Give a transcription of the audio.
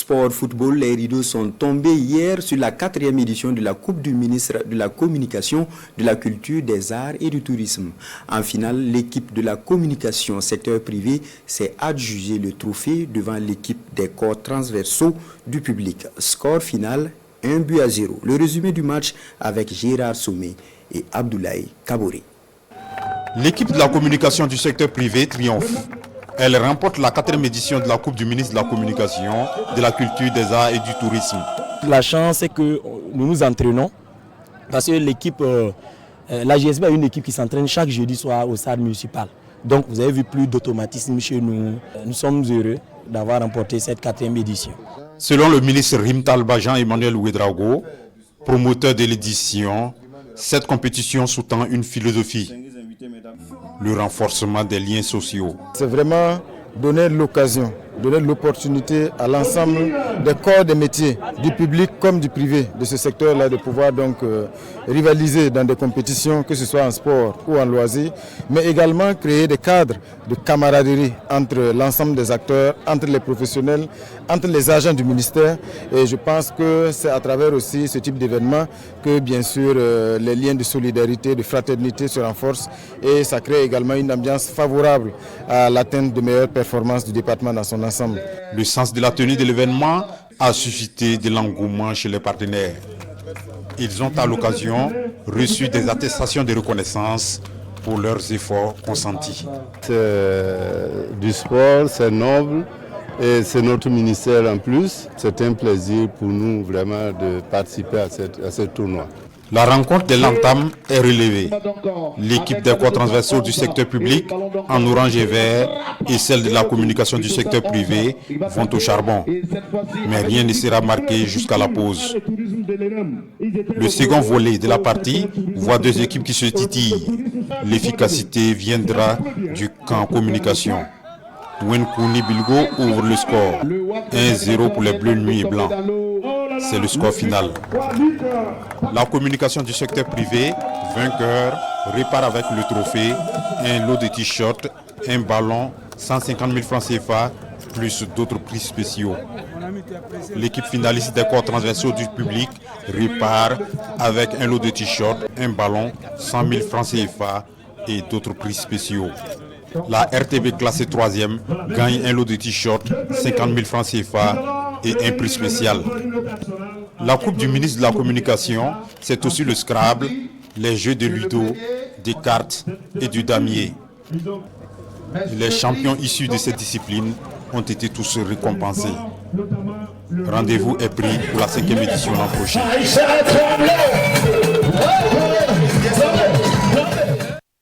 Sport football, les rideaux sont tombés hier sur la 4e édition de la Coupe du ministre de la Communication, de la Culture, des Arts et du Tourisme. En finale, l'équipe de la communication secteur privé s'est adjugé le trophée devant l'équipe des corps transversaux du public. Score final 1-0. Le résumé du match avec Gérard Sommet et Abdoulaye Kabouri. L'équipe de la communication du secteur privé triomphe. Elle remporte la 4e édition de la Coupe du ministre de la Communication, de la Culture, des Arts et du Tourisme. La chance, c'est que nous nous entraînons parce que l'équipe, la GSB a une équipe qui s'entraîne chaque jeudi soir au stade municipal. Donc vous avez vu plus d'automatisme chez nous. Nous sommes heureux d'avoir remporté cette 4e édition. Selon le ministre Rimtalba Jean-Emmanuel Ouedraogo, promoteur de l'édition, cette compétition sous-tend une philosophie, le renforcement des liens sociaux. C'est vraiment donner l'occasion, donner l'opportunité à l'ensemble des corps de métiers, du public comme du privé de ce secteur-là, de pouvoir donc rivaliser dans des compétitions, que ce soit en sport ou en loisirs, mais également créer des cadres de camaraderie entre l'ensemble des acteurs, entre les professionnels, entre les agents du ministère. Et je pense que c'est à travers aussi ce type d'événement que bien sûr les liens de solidarité, de fraternité se renforcent et ça crée également une ambiance favorable à l'atteinte de meilleures performances du département dans son ensemble. Le sens de la tenue de l'événement a suscité de l'engouement chez les partenaires. Ils ont à l'occasion reçu des attestations de reconnaissance pour leurs efforts consentis. C'est du sport, c'est noble et c'est notre ministère en plus. C'est un plaisir pour nous vraiment de participer à ce tournoi. La rencontre de l'entame est relevée. L'équipe des corps transversaux du secteur public en orange et vert et celle de la communication du secteur privé vont au charbon. Mais rien ne sera marqué jusqu'à la pause. Le second volet de la partie voit deux équipes qui se titillent. L'efficacité viendra du camp communication. Wenkouni Bilgo ouvre le score. 1-0 pour les Bleus Nuit et Blancs. C'est le score final. La communication du secteur privé, vainqueur, repart avec le trophée, un lot de t-shirts, un ballon, 150 000 francs CFA, plus d'autres prix spéciaux. L'équipe finaliste des corps transversaux du public repart avec un lot de t-shirts, un ballon, 100 000 francs CFA et d'autres prix spéciaux. La RTB classée 3e gagne un lot de t-shirts, 50 000 francs CFA et un prix spécial. La Coupe du ministre de la Communication, c'est aussi le Scrabble, les jeux de ludo, des cartes et du damier. Les champions issus de cette discipline ont été tous récompensés. Rendez-vous est pris pour la 5e édition l'an prochain.